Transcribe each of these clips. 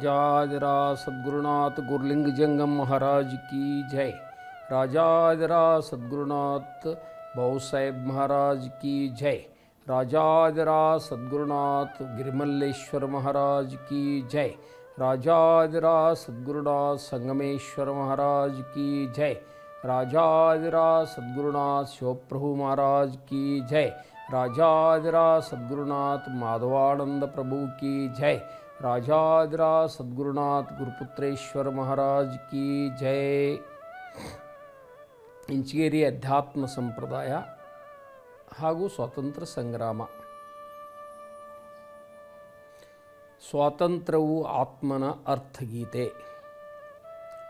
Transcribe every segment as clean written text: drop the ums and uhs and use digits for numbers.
राजाधिराज सद्गुरुनाथ गुरुलिंग जंगम महाराज की जय। राजाधिराज सद्गुरुनाथ भाऊ साहेब महाराज की जय। राजाधिराज सद्गुरुनाथ गिरिमल्लेश्वर महाराज की जय। राजाधिराज सद्गुरुनाथ संगमेश्वर महाराज की जय। राजाधिराज सद्गुरुनाथ शिवप्रभु महाराज की जय। राजाधिराज सद्गुरुनाथ माधवानंद प्रभु की जय। राजाधिराज सद्गुरुनाथ गुरुपुत्रेश्वर महाराज की जय। ಇಂಚಗೇರಿ ಅಧ್ಯಾತ್ಮ ಸಂಪ್ರದಾಯ ಹಾಗೂ ಸ್ವಾತಂತ್ರ್ಯ ಸಂಗ್ರಾಮ. ಸ್ವಾತಂತ್ರ್ಯವು ಆತ್ಮನ ಅರ್ಥಗೀತೆ.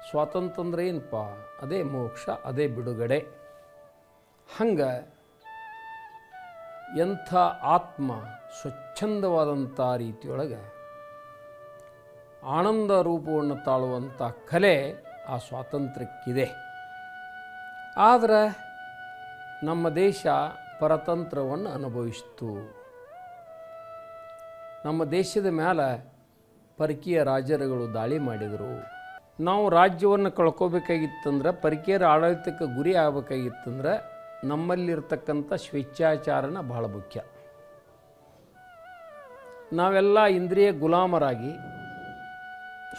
ಸ್ವಾತಂತ್ರ್ಯ ಅಂದ್ರೆ ಏನಪ್ಪ? ಅದೇ ಮೋಕ್ಷ, ಅದೇ ಬಿಡುಗಡೆ. ಹಂಗೆ ಎಂಥ ಆತ್ಮ ಸ್ವಚ್ಛಂದವಾದಂಥ ರೀತಿಯೊಳಗೆ ಆನಂದ ರೂಪವನ್ನು ತಾಳುವಂಥ ಕಲೆ ಆ ಸ್ವಾತಂತ್ರ್ಯಕ್ಕಿದೆ. ಆದರೆ ನಮ್ಮ ದೇಶ ಪರತಂತ್ರವನ್ನು ಅನುಭವಿಸಿತು. ನಮ್ಮ ದೇಶದ ಮೇಲೆ ಪರಕೀಯ ರಾಜರುಗಳು ದಾಳಿ ಮಾಡಿದರು. ನಾವು ರಾಜ್ಯವನ್ನು ಕಳ್ಕೋಬೇಕಾಗಿತ್ತಂದ್ರೆ, ಪರಕೀಯರ ಆಡಳಿತಕ್ಕೆ ಗುರಿ ಆಗಬೇಕಾಗಿತ್ತಂದ್ರೆ ನಮ್ಮಲ್ಲಿರ್ತಕ್ಕಂಥ ಸ್ವೇಚ್ಛಾಚಾರನ ಬಹಳ ಮುಖ್ಯ. ನಾವೆಲ್ಲ ಇಂದ್ರಿಯ ಗುಲಾಮರಾಗಿ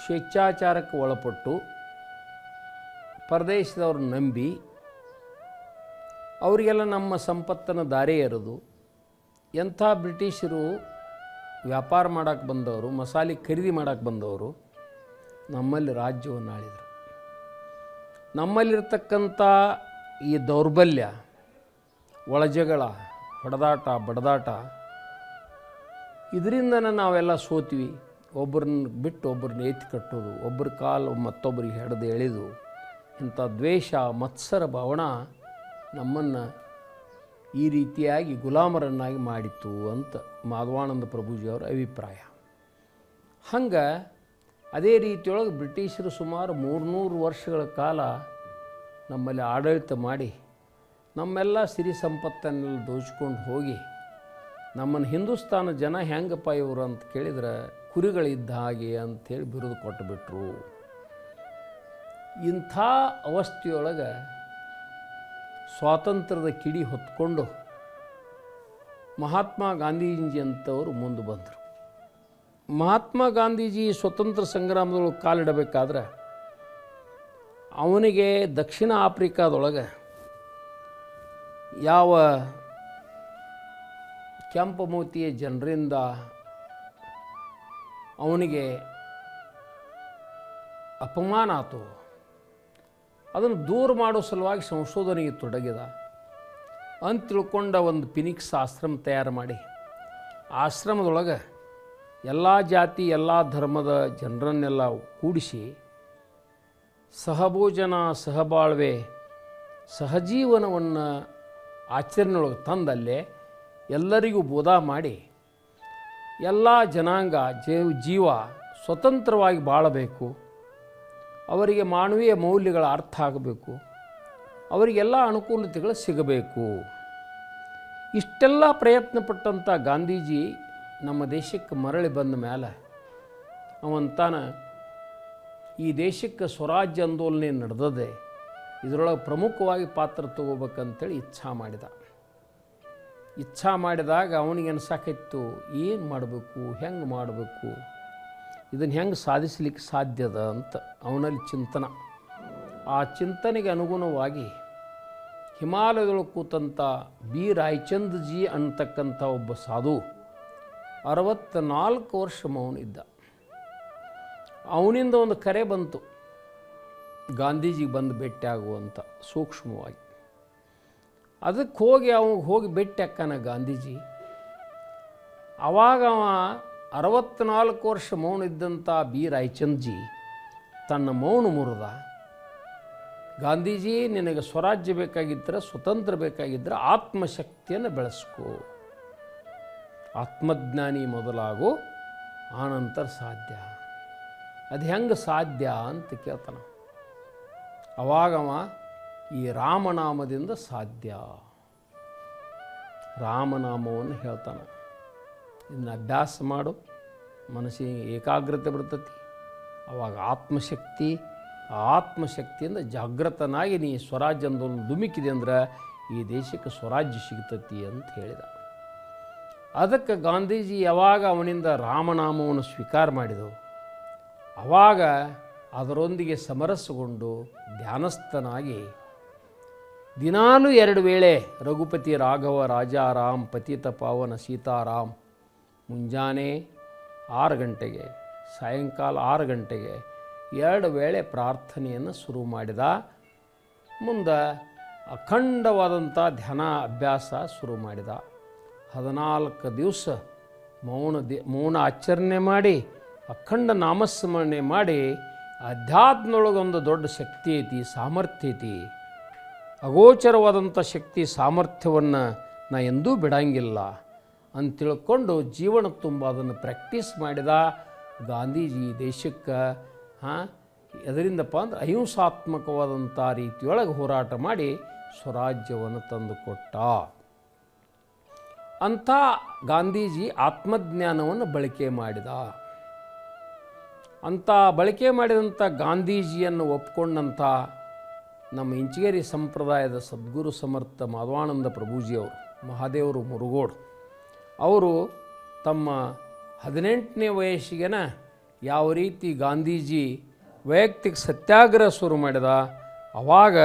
ಸ್ವೇಚ್ಛಾಚಾರಕ್ಕೆ ಒಳಪಟ್ಟು ಪರದೇಶದವ್ರು ನಂಬಿ ಅವರಿಗೆಲ್ಲ ನಮ್ಮ ಸಂಪತ್ತನ್ನು ದಾರಿ ಎರೆದು, ಎಂಥ ಬ್ರಿಟಿಷರು ವ್ಯಾಪಾರ ಮಾಡೋಕ್ಕೆ ಬಂದವರು, ಮಸಾಲೆ ಖರೀದಿ ಮಾಡೋಕ್ಕೆ ಬಂದವರು ನಮ್ಮಲ್ಲಿ ರಾಜ್ಯವನ್ನು ಆಳಿದರು. ನಮ್ಮಲ್ಲಿರ್ತಕ್ಕಂಥ ಈ ದೌರ್ಬಲ್ಯ, ಒಳಜಗಳ, ಹೊಡೆದಾಟ, ಬಡದಾಟ, ಇದರಿಂದನೇ ನಾವೆಲ್ಲ ಸೋತ್ವಿ. ಒಬ್ಬರನ್ನ ಬಿಟ್ಟು ಒಬ್ಬರನ್ನ ಎತ್ತಿ ಕಟ್ಟೋದು, ಒಬ್ಬರ ಕಾಲು ಮತ್ತೊಬ್ಬರಿಗೆ ಹಿಡಿದು ಎಳೆದು, ಇಂಥ ದ್ವೇಷ ಮತ್ಸರ ಭಾವನ ನಮ್ಮನ್ನು ಈ ರೀತಿಯಾಗಿ ಗುಲಾಮರನ್ನಾಗಿ ಮಾಡಿತು ಅಂತ ಮಾಧವಾನಂದ ಪ್ರಭುಜಿಯವರ ಅಭಿಪ್ರಾಯ. ಹಂಗೆ ಅದೇ ರೀತಿಯೊಳಗೆ ಬ್ರಿಟಿಷರು ಸುಮಾರು 300 ವರ್ಷಗಳ ಕಾಲ ನಮ್ಮಲ್ಲಿ ಆಡಳಿತ ಮಾಡಿ ನಮ್ಮೆಲ್ಲ ಸಿರಿ ಸಂಪತ್ತನ್ನೆಲ್ಲ ದೋಚ್ಕೊಂಡು ಹೋಗಿ ನಮ್ಮನ್ನು ಹಿಂದೂಸ್ತಾನ ಜನ ಹೆಂಗಪ್ಪ ಇವರು ಅಂತ ಕೇಳಿದ್ರೆ ಕುರಿಗಳಿದ್ದ ಹಾಗೆ ಅಂಥೇಳಿ ಬಿರುದು ಕೊಟ್ಟುಬಿಟ್ರು. ಇಂಥ ಅವಸ್ಥೆಯೊಳಗೆ ಸ್ವಾತಂತ್ರ್ಯದ ಕಿಡಿ ಹೊತ್ಕೊಂಡು ಮಹಾತ್ಮ ಗಾಂಧೀಜಿ ಅಂತವರು ಮುಂದೆ ಬಂದರು. ಮಹಾತ್ಮ ಗಾಂಧೀಜಿ ಸ್ವತಂತ್ರ ಸಂಗ್ರಾಮದೊಳಗೆ ಕಾಲಿಡಬೇಕಾದ್ರೆ ಅವನಿಗೆ ದಕ್ಷಿಣ ಆಫ್ರಿಕಾದೊಳಗೆ ಯಾವ ಕೆಂಪು ಮೂತಿಯ ಜನರಿಂದ ಅವನಿಗೆ ಅಪಮಾನ ಆಯಿತು, ಅದನ್ನು ದೂರ ಮಾಡೋ ಸಲುವಾಗಿ ಸಂಶೋಧನೆಗೆ ತೊಡಗಿದ ಅಂತ ತಿಳ್ಕೊಂಡ ಒಂದು ಫಿನಿಕ್ಸ್ ಆಶ್ರಮ ತಯಾರು ಮಾಡಿ, ಆಶ್ರಮದೊಳಗೆ ಎಲ್ಲ ಜಾತಿ ಎಲ್ಲ ಧರ್ಮದ ಜನರನ್ನೆಲ್ಲ ಕೂಡಿಸಿ ಸಹಭೋಜನ, ಸಹಬಾಳ್ವೆ, ಸಹಜೀವನವನ್ನು ಆಚರಣೆಯೊಳಗೆ ತಂದಲ್ಲೇ ಎಲ್ಲರಿಗೂ ಬೋಧ ಮಾಡಿ ಎಲ್ಲ ಜನಾಂಗ ಜೀವ ಸ್ವತಂತ್ರವಾಗಿ ಬಾಳಬೇಕು, ಅವರಿಗೆ ಮಾನವೀಯ ಮೌಲ್ಯಗಳ ಅರ್ಥ ಆಗಬೇಕು, ಅವರಿಗೆಲ್ಲ ಅನುಕೂಲತೆಗಳು ಸಿಗಬೇಕು. ಇಷ್ಟೆಲ್ಲ ಪ್ರಯತ್ನ ಪಟ್ಟಂಥ ಗಾಂಧೀಜಿ ನಮ್ಮ ದೇಶಕ್ಕೆ ಮರಳಿ ಬಂದ ಮೇಲೆ ಅವಂತಾನ ಈ ದೇಶಕ್ಕೆ ಸ್ವರಾಜ್ಯ ಆಂದೋಲನೆ ನಡೆದದೆ, ಇದರೊಳಗೆ ಪ್ರಮುಖವಾಗಿ ಪಾತ್ರ ತಗೋಬೇಕಂತೇಳಿ ಇಚ್ಛಾ ಮಾಡಿದಾಗ ಅವನಿಗೆ ಅನ್ಸಾಕಿತ್ತು, ಏನು ಮಾಡಬೇಕು, ಹೆಂಗೆ ಮಾಡಬೇಕು, ಇದನ್ನು ಹೆಂಗೆ ಸಾಧಿಸಲಿಕ್ಕೆ ಸಾಧ್ಯದ ಅಂತ ಅವನಲ್ಲಿ ಚಿಂತನ. ಆ ಚಿಂತನೆಗೆ ಅನುಗುಣವಾಗಿ ಹಿಮಾಲಯದೊಳಗೆ ಕೂತಂಥ ಬಿ ರಾಯಚಂದ್ಜಿ ಅಂತಕ್ಕಂಥ ಒಬ್ಬ ಸಾಧು 64 ವರ್ಷ ಮೌನ ಇದ್ದ. ಅವನಿಂದ ಒಂದು ಕರೆ ಬಂತು, ಗಾಂಧೀಜಿಗೆ ಬಂದು ಭೇಟಿ ಆಗುವಂಥ ಸೂಕ್ಷ್ಮವಾಗಿ. ಅದಕ್ಕೆ ಹೋಗಿ ಭೇಟಿ ಹಾಕ್ಕಾನ ಗಾಂಧೀಜಿ. ಆವಾಗ 64 ವರ್ಷ ಮೌನ ಇದ್ದಂಥ ಬಿ ರಾಯಚಂದ್ಜಿ ತನ್ನ ಮೌನ ಮುರಿದ. ಗಾಂಧೀಜಿ, ನಿನಗೆ ಸ್ವರಾಜ್ಯ ಬೇಕಾಗಿದ್ದರೆ, ಸ್ವತಂತ್ರ ಬೇಕಾಗಿದ್ದರೆ ಆತ್ಮಶಕ್ತಿಯನ್ನು ಬೆಳೆಸ್ಕೋ, ಆತ್ಮಜ್ಞಾನಿ ಮೊದಲಾಗು, ಆನಂತರ ಸಾಧ್ಯ. ಅದು ಹೆಂಗೆ ಸಾಧ್ಯ ಅಂತ ಕೇಳ್ತಾನ. ಅವಾಗವ ಈ ರಾಮನಾಮದಿಂದ ಸಾಧ್ಯ, ರಾಮನಾಮವನ್ನು ಹೇಳ್ತಾನೆ. ಇದನ್ನು ಅಭ್ಯಾಸ ಮಾಡು, ಮನಸ್ಸಿಗೆ ಏಕಾಗ್ರತೆ ಬರ್ತೈತಿ, ಆವಾಗ ಆತ್ಮಶಕ್ತಿ, ಆ ಆತ್ಮಶಕ್ತಿಯಿಂದ ಜಾಗೃತನಾಗಿ ನೀ ಸ್ವರಾಜ್ಯ ಅಂದೊಂದು ಧುಮಿಕಿದೆ ಅಂದ್ರೆ ಈ ದೇಶಕ್ಕೆ ಸ್ವರಾಜ್ಯ ಸಿಗ್ತತಿ ಅಂತ ಹೇಳಿದ. ಅದಕ್ಕೆ ಗಾಂಧೀಜಿ ಯಾವಾಗ ಅವನಿಂದ ರಾಮನಾಮವನ್ನು ಸ್ವೀಕಾರ ಮಾಡಿದವು, ಆವಾಗ ಅದರೊಂದಿಗೆ ಸಮರಸಗೊಂಡು ಧ್ಯಾನಸ್ಥನಾಗಿ ದಿನಾಲೂ 2 ವೇಳೆ ರಘುಪತಿ ರಾಘವ ರಾಜಾರಾಮ್ ಪತಿತ ಪಾವನ ಸೀತಾರಾಮ್ ಮುಂಜಾನೆ 6 ಗಂಟೆಗೆ ಸಾಯಂಕಾಲ 6 ಗಂಟೆಗೆ 2 ವೇಳೆ ಪ್ರಾರ್ಥನೆಯನ್ನು ಶುರು ಮಾಡಿದ. ಮುಂದೆ ಅಖಂಡವಾದಂಥ ಧ್ಯಾನ ಅಭ್ಯಾಸ ಶುರು ಮಾಡಿದ. 14 ದಿವಸ ಮೌನ ಆಚರಣೆ ಮಾಡಿ ಅಖಂಡ ನಾಮಸ್ಮರಣೆ ಮಾಡಿ ಅಧ್ಯಾತ್ಮದೊಳಗೊಂದು ದೊಡ್ಡ ಶಕ್ತಿ ಐತಿ, ಸಾಮರ್ಥ್ಯ ಐತಿ, ಅಗೋಚರವಾದಂಥ ಶಕ್ತಿ ಸಾಮರ್ಥ್ಯವನ್ನು ನಾ ಎಂದೂ ಬಿಡಂಗಿಲ್ಲ ಅಂತ ತಿಳ್ಕೊಂಡು ಜೀವನ ತುಂಬ ಅದನ್ನು ಪ್ರಾಕ್ಟೀಸ್ ಮಾಡಿದ. ಗಾಂಧೀಜಿ ದೇಶಕ್ಕೆ ಎದರಿಂದಪ್ಪ ಅಂದ್ರೆ ಅಹಿಂಸಾತ್ಮಕವಾದಂಥ ರೀತಿಯೊಳಗೆ ಹೋರಾಟ ಮಾಡಿ ಸ್ವರಾಜ್ಯವನ್ನು ತಂದುಕೊಟ್ಟ. ಅಂಥ ಗಾಂಧೀಜಿ ಆತ್ಮಜ್ಞಾನವನ್ನು ಬಳಕೆ ಮಾಡಿದ. ಅಂಥ ಬಳಕೆ ಮಾಡಿದಂಥ ಗಾಂಧೀಜಿಯನ್ನು ಒಪ್ಕೊಂಡಂಥ ನಮ್ಮ ಇಂಚಗೇರಿ ಸಂಪ್ರದಾಯದ ಸದ್ಗುರು ಸಮರ್ಥ ಮಾಧವಾನಂದ ಪ್ರಭುಜಿಯವರು, ಮಹಾದೇವರು ಮುರುಗೋಡು ಅವರು ತಮ್ಮ 18ನೇ ವಯಸ್ಸಿಗೆನ ಯಾವ ರೀತಿ ಗಾಂಧೀಜಿ ವೈಯಕ್ತಿಕ ಸತ್ಯಾಗ್ರಹ ಶುರು ಮಾಡಿದ, ಆವಾಗ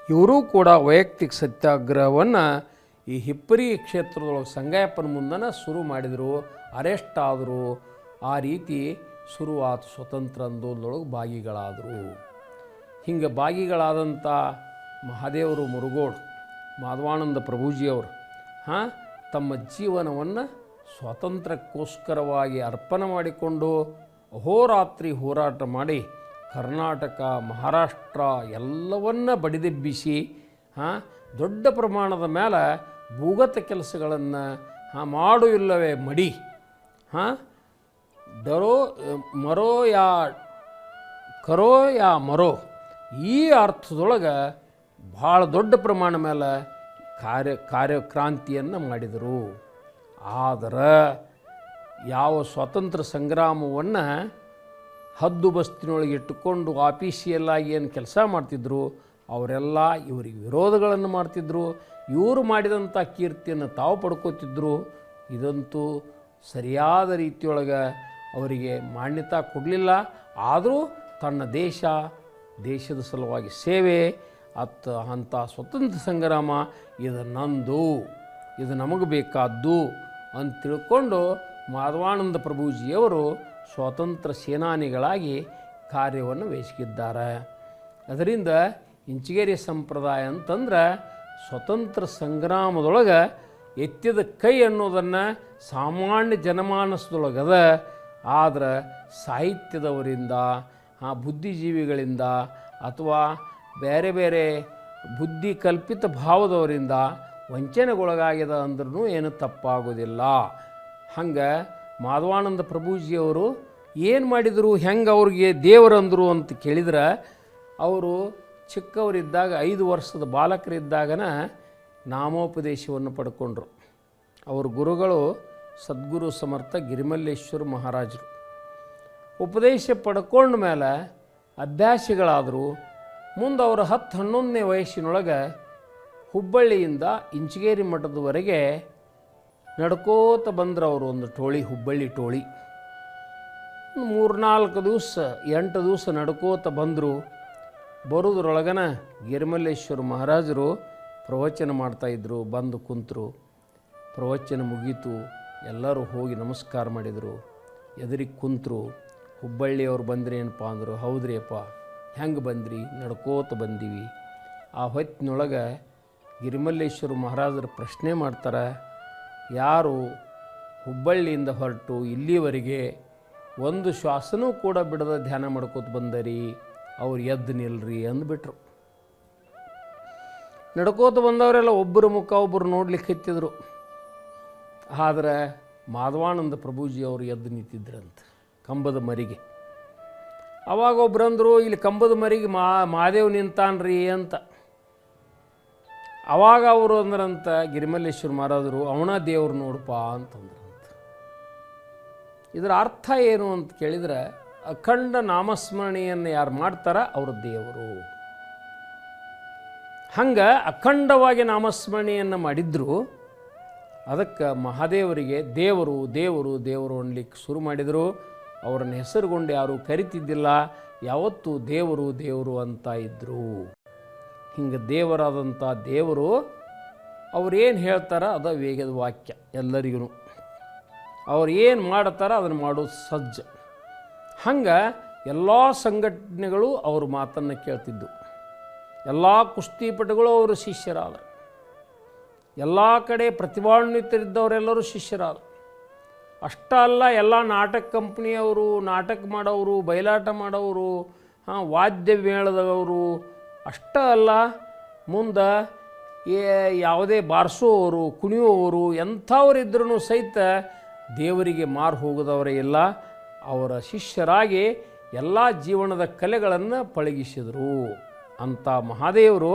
ಇವರೂ ಕೂಡ ವೈಯಕ್ತಿಕ ಸತ್ಯಾಗ್ರಹವನ್ನು ಈ ಹಿಪ್ಪರಿ ಕ್ಷೇತ್ರದೊಳಗೆ ಸಂಗಾಯಪ್ಪನ ಮುಂದನ ಶುರು ಮಾಡಿದರು. ಅರೆಸ್ಟ್ ಆದರು. ಆ ರೀತಿ ಶುರುವಾದ ಸ್ವತಂತ್ರ ಆಂದೋಲನದೊಳಗೆ ಭಾಗಿಗಳಾದರು. ಹಿಂಗೆ ಭಾಗಿಗಳಾದಂಥ ಮಹಾದೇವರು ಮುರುಗೋಡು ಮಾಧವಾನಂದ ಪ್ರಭುಜಿಯವರು ತಮ್ಮ ಜೀವನವನ್ನು ಸ್ವಾತಂತ್ರ್ಯಕ್ಕೋಸ್ಕರವಾಗಿ ಅರ್ಪಣೆ ಮಾಡಿಕೊಂಡು ಅಹೋರಾತ್ರಿ ಹೋರಾಟ ಮಾಡಿ ಕರ್ನಾಟಕ, ಮಹಾರಾಷ್ಟ್ರ ಎಲ್ಲವನ್ನ ಬಡಿದೆಬ್ಬಿಸಿ ದೊಡ್ಡ ಪ್ರಮಾಣದ ಮೇಲೆ ಭೂಗತ ಕೆಲಸಗಳನ್ನು ಮಾಡು ಇಲ್ಲವೇ ಮಡಿ ಡರೋ ಮರೋ ಯಾ ಕರೋ ಯಾ ಮರೋ ಈ ಅರ್ಥದೊಳಗೆ ಭಾಳ ದೊಡ್ಡ ಪ್ರಮಾಣ ಮೇಲೆ ಕಾರ್ಯಕ್ರಾಂತಿಯನ್ನು ಮಾಡಿದರು. ಆದರೆ ಯಾವ ಸ್ವಾತಂತ್ರ್ಯ ಸಂಗ್ರಾಮವನ್ನು ಹದ್ದು ಬಸ್ತಿನೊಳಗೆ ಇಟ್ಟುಕೊಂಡು ಆಫೀಸಿಯಲ್ಲಾಗಿ ಏನು ಕೆಲಸ ಮಾಡ್ತಿದ್ರು ಅವರೆಲ್ಲ ಇವರಿಗೆ ವಿರೋಧಗಳನ್ನು ಮಾಡ್ತಿದ್ರು. ಇವರು ಮಾಡಿದಂಥ ಕೀರ್ತಿಯನ್ನು ತಾವು ಪಡ್ಕೋತಿದ್ರು. ಇದಂತೂ ಸರಿಯಾದ ರೀತಿಯೊಳಗೆ ಅವರಿಗೆ ಮಾನ್ಯತೆ ಕೊಡಲಿಲ್ಲ. ಆದರೂ ತನ್ನ ದೇಶದ ಸಲುವಾಗಿ ಸೇವೆ ಅಂಥ ಸ್ವತಂತ್ರ ಸಂಗ್ರಾಮ ಇದು ನಂದು, ಇದು ನಮಗೆ ಬೇಕಾದ್ದು ಅಂತ ತಿಳ್ಕೊಂಡು ಮಾಧವಾನಂದ ಪ್ರಭುಜಿಯವರು ಸ್ವಾತಂತ್ರ್ಯ ಸೇನಾನಿಗಳಾಗಿ ಕಾರ್ಯವನ್ನು ವಹಿಸಿದ್ದಾರೆ. ಅದರಿಂದ ಇಂಚಗೇರಿ ಸಂಪ್ರದಾಯ ಅಂತಂದ್ರೆ ಸ್ವತಂತ್ರ ಸಂಗ್ರಾಮದೊಳಗೆ ಎತ್ತಿದ ಕೈ ಅನ್ನೋದನ್ನು ಸಾಮಾನ್ಯ ಜನಮಾನಸದೊಳಗದ. ಆದರೆ ಸಾಹಿತ್ಯದವರಿಂದ, ಬುದ್ಧಿಜೀವಿಗಳಿಂದ ಅಥವಾ ಬೇರೆ ಬೇರೆ ಬುದ್ಧಿ ಕಲ್ಪಿತ ಭಾವದವರಿಂದ ವಂಚನೆಗೊಳಗಾಗಿದೆ ಅಂದ್ರೂ ಏನು ತಪ್ಪಾಗೋದಿಲ್ಲ. ಹಂಗೆ ಮಾಧವಾನಂದ ಪ್ರಭುಜಿಯವರು ಏನು ಮಾಡಿದರು, ಹೆಂಗೆ ಅವ್ರಿಗೆ ದೇವರಂದರು ಅಂತ ಕೇಳಿದ್ರೆ, ಅವರು ಚಿಕ್ಕವರಿದ್ದಾಗ 5 ವರ್ಷದ ಬಾಲಕರಿದ್ದಾಗನ ನಾಮೋಪದೇಶವನ್ನು ಪಡ್ಕೊಂಡ್ರು. ಅವ್ರ ಗುರುಗಳು ಸದ್ಗುರು ಸಮರ್ಥ ಗಿರಿಮಲ್ಲೇಶ್ವರ ಮಹಾರಾಜರು. ಉಪದೇಶ ಪಡ್ಕೊಂಡ ಮೇಲೆ ಅಭ್ಯಾಸಿಗಳಾದರು. ಮುಂದೆ ಅವರು 10-11ನೇ ವಯಸ್ಸಿನೊಳಗೆ ಹುಬ್ಬಳ್ಳಿಯಿಂದ ಇಂಚಗೇರಿ ಮಠದವರೆಗೆ ನಡ್ಕೋತ ಬಂದರು. ಅವರು ಒಂದು ಟೋಳಿ, ಹುಬ್ಬಳ್ಳಿ ಟೋಳಿ. 3-4 ದಿವಸ 8 ದಿವಸ ನಡ್ಕೋತ ಬಂದರು. ಬರೋದ್ರೊಳಗನ ಗಿರಿಮಲ್ಲೇಶ್ವರ ಮಹಾರಾಜರು ಪ್ರವಚನ ಮಾಡ್ತಾಯಿದ್ರು. ಬಂದು ಕುಂತರು. ಪ್ರವಚನ ಮುಗೀತು. ಎಲ್ಲರೂ ಹೋಗಿ ನಮಸ್ಕಾರ ಮಾಡಿದರು. ಎದುರಿಗೆ ಕುಂತರು. ಹುಬ್ಬಳ್ಳಿಯವ್ರು ಬಂದ್ರೇನಪ್ಪ ಅಂದರು. ಹೌದ್ರಿ ಅಪ್ಪ, ಹೆಂಗೆ ಬಂದ್ರಿ? ನಡ್ಕೋತ ಬಂದೀವಿ. ಆ ಹೊತ್ತಿನೊಳಗೆ ಗಿರಿಮಲ್ಲೇಶ್ವರ ಮಹಾರಾಜರು ಪ್ರಶ್ನೆ ಮಾಡ್ತಾರೆ, ಯಾರು ಹುಬ್ಬಳ್ಳಿಯಿಂದ ಹೊರಟು ಇಲ್ಲಿವರೆಗೆ ಒಂದು ಶ್ವಾಸನೂ ಕೂಡ ಬಿಡದ ಧ್ಯಾನ ಮಾಡ್ಕೋತ ಬಂದರಿ, ಅವ್ರು ಎದ್ದು ನಿಲ್ರಿ ಅಂದ್ಬಿಟ್ರು. ನಡ್ಕೋತ ಬಂದವರೆಲ್ಲ ಒಬ್ಬರು ಮುಖ ಒಬ್ಬರು ನೋಡ್ಲಿಕ್ಕೆ ಹತ್ತಿದ್ರು. ಆದರೆ ಮಾಧವಾನಂದ ಪ್ರಭುಜಿಯವರು ಎದ್ದು ನಿಂತಿದ್ರಂತ ಕಂಬದ ಮರಿಗೆ. ಅವಾಗ ಒಬ್ರಂದರು, ಇಲ್ಲಿ ಕಂಬದ ಮರಿಗೆ ಮಹಾದೇವ್ ನಿಂತಾನ್ರಿ ಅಂತ. ಅವಾಗ ಅವರು ಅಂದ್ರಂತ ಗಿರಿಮಲ್ಲೇಶ್ವರ ಮಹಾರಾಜರು, ಅವನ ದೇವ್ರು ನೋಡಪ್ಪ ಅಂತಂದ್ರಂತ. ಇದರ ಅರ್ಥ ಏನು ಅಂತ ಕೇಳಿದರೆ, ಅಖಂಡ ನಾಮಸ್ಮರಣೆಯನ್ನು ಯಾರು ಮಾಡ್ತಾರ ಅವರು ದೇವರು. ಹಂಗೆ ಅಖಂಡವಾಗಿ ನಾಮಸ್ಮರಣೆಯನ್ನು ಮಾಡಿದ್ರು. ಅದಕ್ಕೆ ಮಹಾದೇವರಿಗೆ ದೇವರು ದೇವರು ದೇವರು ಅನ್ಲಿಕ್ಕೆ ಶುರು ಮಾಡಿದರು. ಅವರನ್ನ ಹೆಸರುಗೊಂಡು ಯಾರೂ ಕರಿತಿದ್ದಿಲ್ಲ, ಯಾವತ್ತೂ ದೇವರು ದೇವರು ಅಂತ ಇದ್ದರು. ಹಿಂಗೆ ದೇವರಾದಂಥ ದೇವರು ಅವ್ರೇನು ಹೇಳ್ತಾರ ಅದು ವೇಗದ ವಾಕ್ಯ. ಎಲ್ಲರಿಗೂ ಅವ್ರು ಏನು ಮಾಡ್ತಾರ ಅದನ್ನು ಮಾಡೋದು ಸಜ್ಜ. ಹಂಗೆ ಎಲ್ಲ ಸಂಘಟನೆಗಳು ಅವ್ರ ಮಾತನ್ನು ಕೇಳ್ತಿದ್ದು. ಎಲ್ಲ ಕುಸ್ತಿಪಟುಗಳು ಅವರು ಶಿಷ್ಯರಾದರು. ಎಲ್ಲ ಕಡೆ ಪ್ರತಿಭಾನ್ವಿತರಿದ್ದವರೆಲ್ಲರೂ ಶಿಷ್ಯರಾದರು. ಅಷ್ಟ ಅಲ್ಲ, ಎಲ್ಲ ನಾಟಕ ಕಂಪ್ನಿಯವರು, ನಾಟಕ ಮಾಡೋರು, ಬಯಲಾಟ ಮಾಡೋರು, ವಾದ್ಯ ಮೇಳದವರು, ಅಷ್ಟ ಅಲ್ಲ, ಮುಂದೆ ಯಾವುದೇ ಬಾರಿಸೋವರು, ಕುಣಿಯುವವರು, ಎಂಥವರಿದ್ರೂ ಸಹಿತ ದೇವರಿಗೆ ಮಾರು ಹೋಗದವರೇ ಇಲ್ಲ. ಅವರ ಶಿಷ್ಯರಾಗಿ ಎಲ್ಲ ಜೀವನದ ಕಲೆಗಳನ್ನು ಪಳಗಿಸಿದರು. ಅಂಥ ಮಹಾದೇವರು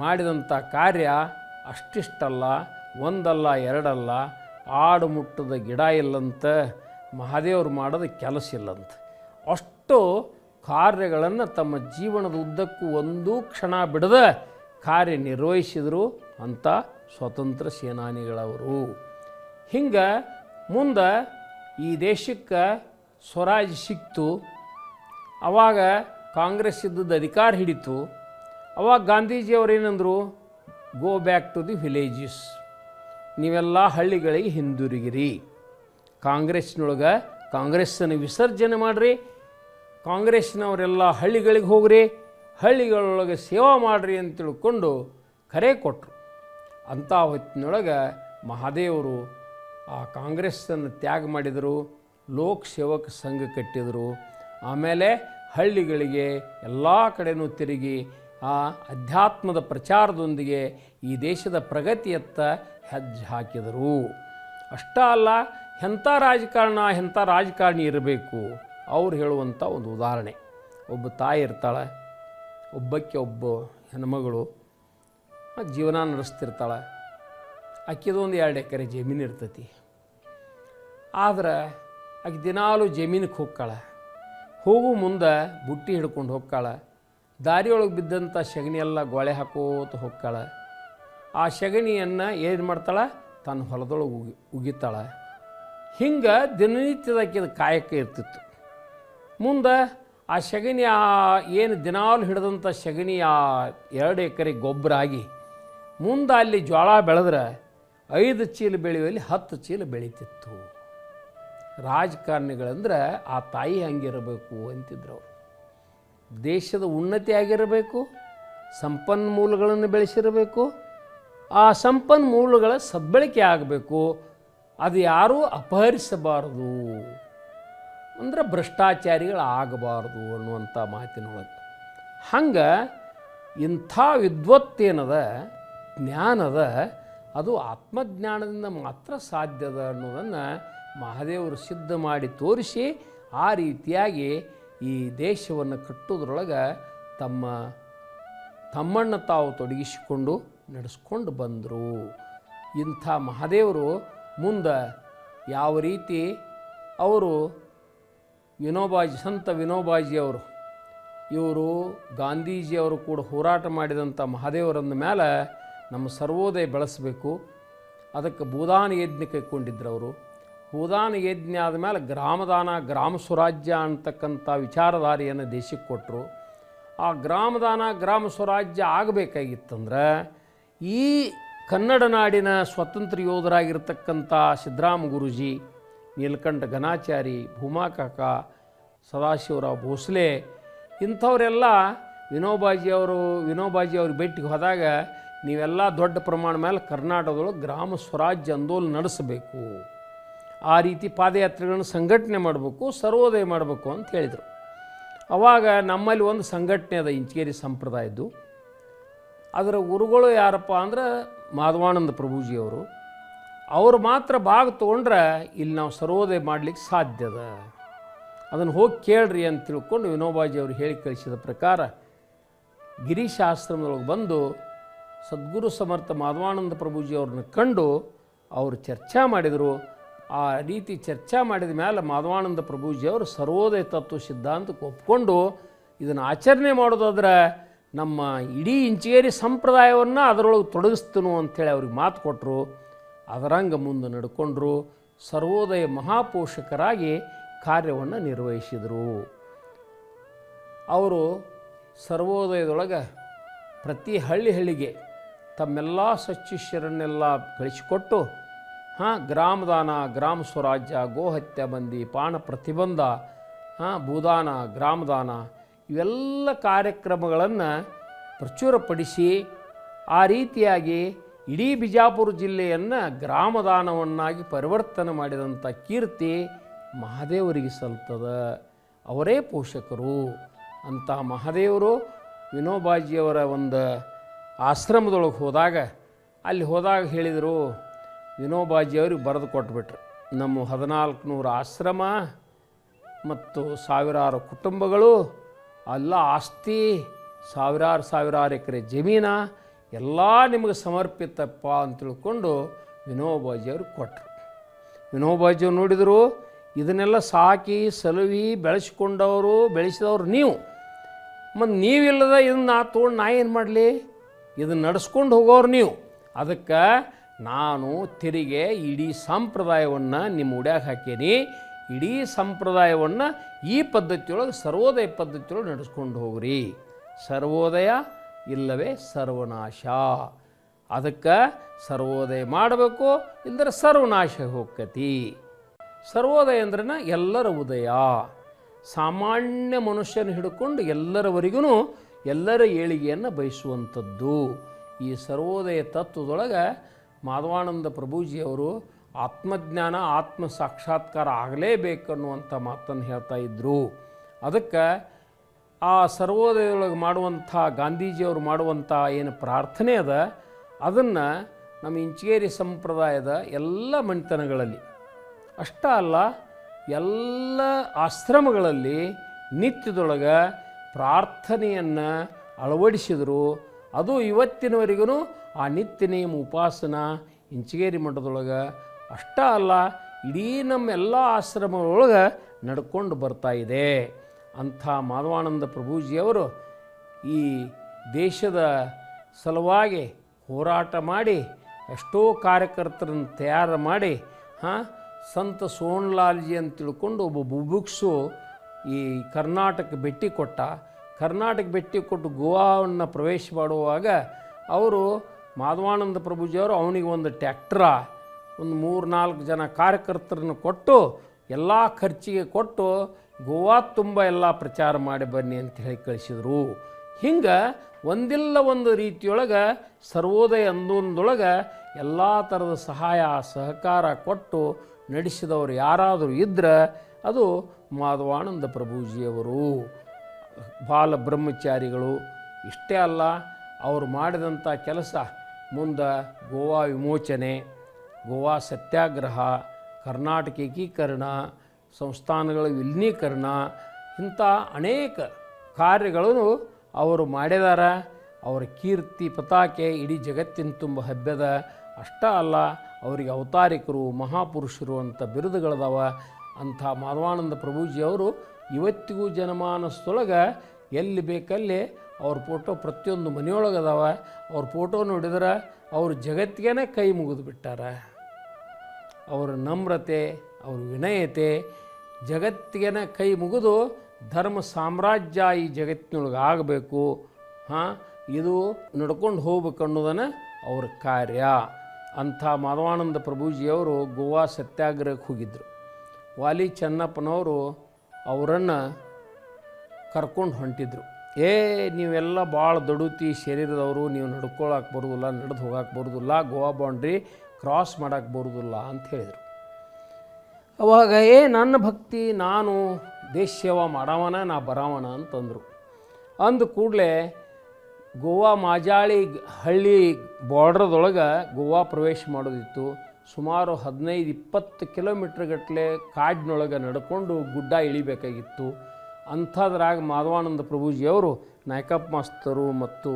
ಮಾಡಿದಂಥ ಕಾರ್ಯ ಅಷ್ಟಿಷ್ಟಲ್ಲ, ಒಂದಲ್ಲ ಎರಡಲ್ಲ. ಆಡು ಮುಟ್ಟದ ಗಿಡ ಇಲ್ಲಂತ, ಮಹಾದೇವರು ಮಾಡೋದು ಕೆಲಸ ಇಲ್ಲಂತ. ಅಷ್ಟು ಕಾರ್ಯಗಳನ್ನು ತಮ್ಮ ಜೀವನದ ಉದ್ದಕ್ಕೂ ಒಂದೂ ಕ್ಷಣ ಬಿಡದ ಕಾರ್ಯನಿರ್ವಹಿಸಿದರು ಅಂಥ ಸ್ವತಂತ್ರ ಸೇನಾನಿಗಳವರು. ಹಿಂಗೆ ಮುಂದೆ ಈ ದೇಶಕ್ಕೆ ಸ್ವರಾಜ್ ಸಿಕ್ತು. ಆವಾಗ ಕಾಂಗ್ರೆಸ್ ಇದ್ದದ್ದು ಅಧಿಕಾರ ಹಿಡಿತು. ಅವಾಗ ಗಾಂಧೀಜಿಯವರು ಏನಂದರು, go back to the villages, ನೀವೆಲ್ಲ ಹಳ್ಳಿಗಳಿಗೆ ಹಿಂದಿರುಗಿರಿ. ಕಾಂಗ್ರೆಸ್ನೊಳಗೆ ಕಾಂಗ್ರೆಸ್ಸನ್ನು ವಿಸರ್ಜನೆ ಮಾಡಿರಿ, ಕಾಂಗ್ರೆಸ್ನವರೆಲ್ಲ ಹಳ್ಳಿಗಳಿಗೆ ಹೋಗ್ರಿ, ಹಳ್ಳಿಗಳೊಳಗೆ ಸೇವಾ ಮಾಡಿರಿ ಅಂತ ತಿಳ್ಕೊಂಡು ಕರೆ ಕೊಟ್ಟರು. ಅಂಥ ಹೊತ್ತಿನೊಳಗೆ ಮಹಾದೇವರು ಆ ಕಾಂಗ್ರೆಸ್ಸನ್ನು ತ್ಯಾಗ ಮಾಡಿದರು, ಲೋಕ್ ಸೇವಕ ಸಂಘ ಕಟ್ಟಿದರು. ಆಮೇಲೆ ಹಳ್ಳಿಗಳಿಗೆ ಎಲ್ಲ ಕಡೆಯೂ ತಿರುಗಿ ಆ ಅಧ್ಯಾತ್ಮದ ಪ್ರಚಾರದೊಂದಿಗೆ ಈ ದೇಶದ ಪ್ರಗತಿಯತ್ತ ಹೆಜ್ಜೆ ಹಾಕಿದರು. ಅಷ್ಟ ಅಲ್ಲ, ಎಂಥ ರಾಜಕಾರಣಿ ಇರಬೇಕು ಅವ್ರು ಹೇಳುವಂಥ ಒಂದು ಉದಾಹರಣೆ. ಒಬ್ಬ ತಾಯಿ ಇರ್ತಾಳೆ, ಒಬ್ಬ ಹೆಣ್ಮಗಳು ಜೀವನ ನಡೆಸ್ತಿರ್ತಾಳೆ. ಆಕೆದೊಂದು 2 ಎಕರೆ ಜಮೀನು ಇರ್ತೈತಿ. ಆದ್ರೆ ಆಕೆ ದಿನಾಲು ಜಮೀನಿಗೆ ಹೋಗ್ತಾಳೆ. ಹೋಗು ಮುಂದೆ ಬುಟ್ಟಿ ಹಿಡ್ಕೊಂಡು ಹೋಗ್ತಾಳೆ. ದಾರಿಯೊಳಗೆ ಬಿದ್ದಂಥ ಸಗಣಿ ಎಲ್ಲ ಗೋಳೆ ಹಾಕೋತ ಹೋಗ್ತಾಳೆ. ಆ ಸಗಣಿಯನ್ನು ಏನು ಮಾಡ್ತಾಳೆ, ತನ್ನ ಹೊಲದೊಳಗೆ ಉಗಿತಾಳೆ. ಹಿಂಗೆ ದಿನನಿತ್ಯದ ಕಾಯಕ ಇರ್ತಿತ್ತು. ಮುಂದೆ ಆ ಸಗಣಿ ಏನು ದಿನಾಲು ಹಿಡಿದಂಥ ಸಗಣಿ 2 ಎಕರೆ ಗೊಬ್ಬರ ಆಗಿ ಮುಂದೆ ಅಲ್ಲಿ ಜೋಳ ಬೆಳೆದ್ರೆ 5 ಚೀಲ ಬೆಳೆಯುವಲ್ಲಿ 10 ಚೀಲ ಬೆಳೀತಿತ್ತು. ರಾಜಕಾರಣಿಗಳಂದ್ರೆ ಆ ತಾಯಿ ಹಂಗಿರಬೇಕು ಅಂತಿದ್ರು ಅವರು. ದೇಶದ ಉನ್ನತಿ ಆಗಿರಬೇಕು, ಸಂಪನ್ಮೂಲಗಳನ್ನು ಬೆಳೆಸಿರಬೇಕು, ಆ ಸಂಪನ್ಮೂಲಗಳ ಸದ್ಬಳಕೆ ಆಗಬೇಕು, ಅದು ಯಾರೂ ಅಪಹರಿಸಬಾರದು, ಅಂದರೆ ಭ್ರಷ್ಟಾಚಾರಿಗಳು ಆಗಬಾರ್ದು ಅನ್ನುವಂಥ ಮಾತಿನೊಳಗೆ. ಹಂಗೆ ಇಂಥ ವಿದ್ವತ್ತೇನದ, ಜ್ಞಾನದ, ಅದು ಆತ್ಮಜ್ಞಾನದಿಂದ ಮಾತ್ರ ಸಾಧ್ಯದ ಅನ್ನೋದನ್ನು ಮಹಾದೇವರು ಸಿದ್ಧ ಮಾಡಿ ತೋರಿಸಿ ಆ ರೀತಿಯಾಗಿ ಈ ದೇಶವನ್ನು ಕಟ್ಟೋದ್ರೊಳಗೆ ತಮ್ಮನ್ನು ತಾವು ತೊಡಗಿಸಿಕೊಂಡು ನಡೆಸ್ಕೊಂಡು ಬಂದರು. ಇಂಥ ಮಹಾದೇವರು ಮುಂದೆ ಯಾವ ರೀತಿ ಅವರು ಸಂತ ವಿನೋಬಾಜಿಯವರು, ಇವರು ಗಾಂಧೀಜಿಯವರು ಕೂಡ ಹೋರಾಟ ಮಾಡಿದಂಥ ಮಹಾದೇವರಂದ ಮೇಲೆ ನಮ್ಮ ಸರ್ವೋದಯ ಬೆಳೆಸಬೇಕು, ಅದಕ್ಕೆ ಭೂದಾನ ಯಜ್ಞ ಕೈಗೊಂಡಿದ್ರು ಅವರು. ಭೂದಾನ ಯಜ್ಞ ಆದಮೇಲೆ ಗ್ರಾಮದಾನ, ಗ್ರಾಮ ಸ್ವರಾಜ್ಯ ಅಂತಕ್ಕಂಥ ವಿಚಾರಧಾರೆಯನ್ನು ದೇಶಕ್ಕೆ ಕೊಟ್ಟರು. ಆ ಗ್ರಾಮದಾನ, ಗ್ರಾಮ ಸ್ವರಾಜ್ಯ ಆಗಬೇಕಾಗಿತ್ತಂದ್ರೆ ಈ ಕನ್ನಡ ನಾಡಿನ ಸ್ವತಂತ್ರ ಯೋಧರಾಗಿರ್ತಕ್ಕಂಥ ಸಿದ್ದರಾಮ ಗುರೂಜಿ, ನೀಲಕಂಠ ಘನಾಚಾರಿ, ಭೂಮಾಕಾಕ, ಸದಾಶಿವರಾವ್ ಭೋಸ್ಲೆ ಇಂಥವರೆಲ್ಲ ವಿನೋಬಾಜಿಯವರು ಭೇಟಿಗೆ ಹೋದಾಗ ನೀವೆಲ್ಲ ದೊಡ್ಡ ಪ್ರಮಾಣ ಮೇಲೆ ಕರ್ನಾಟಕದೊಳಗೆ ಗ್ರಾಮ ಸ್ವರಾಜ್ಯ ಆಂದೋಲನ ನಡೆಸಬೇಕು, ಆ ರೀತಿ ಪಾದಯಾತ್ರೆಗಳನ್ನು ಸಂಘಟನೆ ಮಾಡಬೇಕು, ಸರ್ವೋದಯ ಮಾಡಬೇಕು ಅಂತ ಹೇಳಿದರು. ಆವಾಗ ನಮ್ಮಲ್ಲಿ ಒಂದು ಸಂಘಟನೆ ಅದ, ಇಂಚಗೇರಿ ಸಂಪ್ರದಾಯದ್ದು. ಅದರ ಗುರುಗಳು ಯಾರಪ್ಪ ಅಂದ್ರೆ ಮಾಧವಾನಂದ ಪ್ರಭುಜಿಯವರು. ಅವರು ಮಾತ್ರ ಭಾಗ ತೊಗೊಂಡ್ರೆ ಇಲ್ಲಿ ನಾವು ಸರ್ವೋದಯ ಮಾಡಲಿಕ್ಕೆ ಸಾಧ್ಯದ, ಅದನ್ನು ಹೋಗಿ ಕೇಳ್ರಿ ಅಂತ ತಿಳ್ಕೊಂಡು ವಿನೋಬಾಜಿಯವರು ಹೇಳಿ ಕಳಿಸಿದ ಪ್ರಕಾರ ಗಿರೀಶ ಆಶ್ರಮದೊಳಗೆ ಬಂದು ಸದ್ಗುರು ಸಮರ್ಥ ಮಾಧವಾನಂದ ಪ್ರಭುಜಿಯವ್ರನ್ನ ಕಂಡು ಅವರು ಚರ್ಚೆ ಮಾಡಿದರು. ಆ ರೀತಿ ಚರ್ಚೆ ಮಾಡಿದ ಮೇಲೆ ಮಾಧವಾನಂದ ಪ್ರಭುಜಿಯವರು ಸರ್ವೋದಯ ತತ್ವ ಸಿದ್ಧಾಂತಕ್ಕೆ ಒಪ್ಕೊಂಡು ಇದನ್ನು ಆಚರಣೆ ಮಾಡೋದಾದ್ರೆ ನಮ್ಮ ಇಡೀ ಇಂಚಗೇರಿ ಸಂಪ್ರದಾಯವನ್ನು ಅದರೊಳಗೆ ತೊಡಗಿಸ್ತನು ಅಂಥೇಳಿ ಅವ್ರಿಗೆ ಮಾತು ಕೊಟ್ಟರು. ಅದರಂಗೆ ಮುಂದೆ ನಡ್ಕೊಂಡ್ರು. ಸರ್ವೋದಯ ಮಹಾಪೋಷಕರಾಗಿ ಕಾರ್ಯವನ್ನು ನಿರ್ವಹಿಸಿದರು. ಅವರು ಸರ್ವೋದಯದೊಳಗೆ ಪ್ರತಿ ಹಳ್ಳಿಗೆ ತಮ್ಮೆಲ್ಲ ಸಚ್ಚಿಷ್ಯರನ್ನೆಲ್ಲ ಕಳಿಸಿಕೊಟ್ಟು ಗ್ರಾಮದಾನ, ಗ್ರಾಮ ಸ್ವರಾಜ್ಯ, ಗೋಹತ್ಯೆ ಬಂದಿ, ಪಾಣ ಪ್ರತಿಬಂಧ, ಭೂದಾನ, ಗ್ರಾಮದಾನ ಇವೆಲ್ಲ ಕಾರ್ಯಕ್ರಮಗಳನ್ನು ಪ್ರಚುರಪಡಿಸಿ ಆ ರೀತಿಯಾಗಿ ಇಡೀ ಬಿಜಾಪುರ ಜಿಲ್ಲೆಯನ್ನು ಗ್ರಾಮದಾನವನ್ನಾಗಿ ಪರಿವರ್ತನೆ ಮಾಡಿದಂಥ ಕೀರ್ತಿ ಮಹಾದೇವರಿಗೆ ಸಲ್ತದ. ಅವರೇ ಪೋಷಕರು. ಅಂಥ ಮಹಾದೇವರು ವಿನೋಬಾಜಿಯವರ ಒಂದು ಆಶ್ರಮದೊಳಗೆ ಹೋದಾಗ ಹೇಳಿದರು, ವಿನೋಬಾಜಿಯವ್ರಿಗೆ ಬರೆದು ಕೊಟ್ಬಿಟ್ರು, ನಮ್ಮ 1400 ಆಶ್ರಮ ಮತ್ತು ಸಾವಿರಾರು ಕುಟುಂಬಗಳು, ಎಲ್ಲ ಆಸ್ತಿ, ಸಾವಿರಾರು ಎಕರೆ ಜಮೀನ ಎಲ್ಲ ನಿಮಗೆ ಸಮರ್ಪಿತಪ್ಪ ಅಂತ ತಿಳ್ಕೊಂಡು ವಿನೋಬಾಜಿಯವ್ರಿಗೆ ಕೊಟ್ಟರು. ವಿನೋಬಾಜಿಯವ್ರು ನೋಡಿದರು, ಇದನ್ನೆಲ್ಲ ಸಾಕಿ ಸಲುವಿ ಬೆಳೆಸಿದವರು ನೀವು, ಮತ್ತು ನೀವಿಲ್ಲದ ಇದನ್ನು ನಾ ಏನು ಮಾಡಲಿ, ಇದನ್ನು ನಡೆಸ್ಕೊಂಡು ಹೋಗೋರು ನೀವು. ಅದಕ್ಕೆ ನಾನು ತಿರುಗಿ ಇಡೀ ಸಂಪ್ರದಾಯವನ್ನು ನಿಮ್ಮ ಉಡ್ಯಾಗ ಹಾಕೀನಿ. ಇಡೀ ಸಂಪ್ರದಾಯವನ್ನು ಈ ಪದ್ಧತಿಯೊಳಗೆ ಸರ್ವೋದಯ ಪದ್ಧತಿಯೊಳಗೆ ನಡೆಸ್ಕೊಂಡು ಹೋಗ್ರಿ. ಸರ್ವೋದಯ ಇಲ್ಲವೇ ಸರ್ವನಾಶ. ಅದಕ್ಕೆ ಸರ್ವೋದಯ ಮಾಡಬೇಕು, ಇಲ್ಲದ್ರೆ ಸರ್ವನಾಶ ಹೋಗ್ತತಿ. ಸರ್ವೋದಯ ಅಂದ್ರನ ಎಲ್ಲರ ಉದಯ, ಸಾಮಾನ್ಯ ಮನುಷ್ಯನ ಹಿಡ್ಕೊಂಡು ಎಲ್ಲರವರೆಗೂ ಎಲ್ಲರ ಏಳಿಗೆಯನ್ನು ಬಯಸುವಂಥದ್ದು. ಈ ಸರ್ವೋದಯ ತತ್ವದೊಳಗೆ ಮಾಧವಾನಂದ ಪ್ರಭುಜಿಯವರು ಆತ್ಮಜ್ಞಾನ, ಆತ್ಮ ಸಾಕ್ಷಾತ್ಕಾರ ಆಗಲೇಬೇಕನ್ನುವಂಥ ಮಾತನ್ನು ಹೇಳ್ತಾ ಇದ್ದರು. ಅದಕ್ಕೆ ಆ ಸರ್ವೋದಯದೊಳಗೆ ಮಾಡುವಂಥ ಗಾಂಧೀಜಿಯವರು ಮಾಡುವಂಥ ಏನು ಪ್ರಾರ್ಥನೆ ಅದ, ಅದನ್ನು ನಮ್ಮ ಇಂಚಗೇರಿ ಸಂಪ್ರದಾಯದ ಎಲ್ಲ ಮನೆತನಗಳಲ್ಲಿ ಅಷ್ಟ ಅಲ್ಲ, ಎಲ್ಲ ಆಶ್ರಮಗಳಲ್ಲಿ ನಿತ್ಯದೊಳಗೆ ಪ್ರಾರ್ಥನೆಯನ್ನು ಅಳವಡಿಸಿದರು. ಅದು ಇವತ್ತಿನವರೆಗೂ ಆ ನಿತ್ಯ ನೇಮ ಉಪಾಸನ ಇಂಚಗೇರಿ ಮಠದೊಳಗೆ ಅಷ್ಟ ಅಲ್ಲ, ಇಡೀ ನಮ್ಮೆಲ್ಲ ಆಶ್ರಮಗಳೊಳಗೆ ನಡ್ಕೊಂಡು ಬರ್ತಾ ಇದೆ. ಅಂಥ ಮಾಧವಾನಂದ ಪ್ರಭುಜಿಯವರು ಈ ದೇಶದ ಸಲುವಾಗಿ ಹೋರಾಟ ಮಾಡಿ ಎಷ್ಟೋ ಕಾರ್ಯಕರ್ತರನ್ನು ತಯಾರು ಮಾಡಿ ಸಂತ ಸೋನ್ಲಾಲ್ಜಿ ಅಂತ ತಿಳ್ಕೊಂಡು ಒಬ್ಬ ಬುಭುಕ್ಷು ಈ ಕರ್ನಾಟಕ ಭೇಟಿ ಕೊಟ್ಟ. ಕರ್ನಾಟಕ ಭೇಟಿ ಕೊಟ್ಟು ಗೋವಾವನ್ನು ಪ್ರವೇಶ ಮಾಡುವಾಗ ಅವರು ಮಾಧವಾನಂದ ಪ್ರಭುಜಿಯವರು ಅವನಿಗೆ ಒಂದು ಟ್ಯಾಕ್ಟ್ರ, ಒಂದು 3-4 ಜನ ಕಾರ್ಯಕರ್ತರನ್ನು ಕೊಟ್ಟು ಎಲ್ಲ ಖರ್ಚಿಗೆ ಕೊಟ್ಟು ಗೋವಾ ತುಂಬ ಎಲ್ಲ ಪ್ರಚಾರ ಮಾಡಿ ಬನ್ನಿ ಅಂತ ಹೇಳಿ ಕಳಿಸಿದರು. ಹಿಂಗೆ ಒಂದಿಲ್ಲ ಒಂದು ರೀತಿಯೊಳಗೆ ಸರ್ವೋದಯ ಅಂದೊಂದೊಳಗೆ ಎಲ್ಲ ಥರದ ಸಹಾಯ ಸಹಕಾರ ಕೊಟ್ಟು ನಡೆಸಿದವರು ಯಾರಾದರೂ ಇದ್ದರೆ ಅದು ಮಾಧವಾನಂದ ಪ್ರಭುಜಿಯವರು. ಬಾಲ ಬ್ರಹ್ಮಚಾರಿಗಳು. ಇಷ್ಟೇ ಅಲ್ಲ, ಅವರು ಮಾಡಿದಂಥ ಕೆಲಸ ಮುಂದೆ ಗೋವಾ ವಿಮೋಚನೆ, ಗೋವಾ ಸತ್ಯಾಗ್ರಹ, ಕರ್ನಾಟಕ ಏಕೀಕರಣ, ಸಂಸ್ಥಾನಗಳ ವಿಲೀನೀಕರಣ, ಇಂಥ ಅನೇಕ ಕಾರ್ಯಗಳನ್ನು ಅವರು ಮಾಡಿದ್ದಾರೆ. ಅವರ ಕೀರ್ತಿ ಪತಾಕೆ ಇಡೀ ಜಗತ್ತಿನ ತುಂಬ ಹಬ್ಬದ. ಅಷ್ಟ ಅಲ್ಲ, ಅವರಿಗೆ ಅವತಾರಿಕರು, ಮಹಾಪುರುಷರು ಅಂತ ಬಿರುದುಗಳದಾವ. ಅಂಥ ಮಾಧವಾನಂದ ಪ್ರಭುಜಿಯವರು ಇವತ್ತಿಗೂ ಜನಮಾನಸದೊಳಗೆ ಎಲ್ಲಿ ಬೇಕಲ್ಲಿ ಅವ್ರ ಫೋಟೋ ಪ್ರತಿಯೊಂದು ಮನೆಯೊಳಗದಾವ. ಅವ್ರ ಫೋಟೋ ನೋಡಿದ್ರೆ ಅವರು ಜಗತ್ತಿಗೆ ಕೈ ಮುಗಿದು ಬಿಟ್ಟಾರ. ಅವರ ನಮ್ರತೆ, ಅವ್ರ ವಿನಯತೆ ಜಗತ್ತಿಗೆ ಕೈ ಮುಗಿದು ಧರ್ಮ ಸಾಮ್ರಾಜ್ಯ ಈ ಜಗತ್ತಿನೊಳಗೆ ಆಗಬೇಕು, ಇದು ನಡ್ಕೊಂಡು ಹೋಗ್ಬೇಕು ಅನ್ನೋದನ್ನು ಅವ್ರ ಕಾರ್ಯ. ಅಂಥ ಮಾಧವಾನಂದ ಪ್ರಭುಜಿಯವರು ಗೋವಾ ಸತ್ಯಾಗ್ರಹಕ್ಕೆ ಹೋಗಿದ್ದರು. ವಾಲಿ ಚೆನ್ನಪ್ಪನವರು ಅವರನ್ನು ಕರ್ಕೊಂಡು ಹೊಂಟಿದ್ರು. ನೀವೆಲ್ಲ ಭಾಳ ದೊಡುತಿ ಶರೀರದವರು, ನೀವು ನಡ್ಕೊಳಕ್ಕೆ ಬರೋದಿಲ್ಲ, ನಡೆದು ಹೋಗಕ್ಕೆ ಬರೋದಿಲ್ಲ, ಗೋವಾ ಬೌಂಡ್ರಿ ಕ್ರಾಸ್ ಮಾಡೋಕ್ಕೆ ಬರೋದಿಲ್ಲ ಅಂತ ಹೇಳಿದರು. ಅವಾಗ ನನ್ನ ಭಕ್ತಿ, ನಾನು ದೇಶ ಸೇವಾ ಮಾಡವನ, ನಾ ಬರವನ ಅಂತಂದರು. ಅಂದ ಕೂಡಲೇ ಗೋವಾ ಮಾಜಾಳಿ ಹಳ್ಳಿ ಬಾರ್ಡ್ರದೊಳಗೆ ಗೋವಾ ಪ್ರವೇಶ ಮಾಡೋದಿತ್ತು. ಸುಮಾರು 15-20 ಕಿಲೋಮೀಟ್ರ್ ಗಟ್ಟಲೆ ಕಾಡಿನೊಳಗೆ ನಡ್ಕೊಂಡು ಗುಡ್ಡ ಇಳಿಬೇಕಾಗಿತ್ತು. ಅಂಥದ್ರಾಗ ಮಾಧವಾನಂದ ಪ್ರಭುಜಿಯವರು ನಾಯಕಪ್ಪ ಮಾಸ್ತರು ಮತ್ತು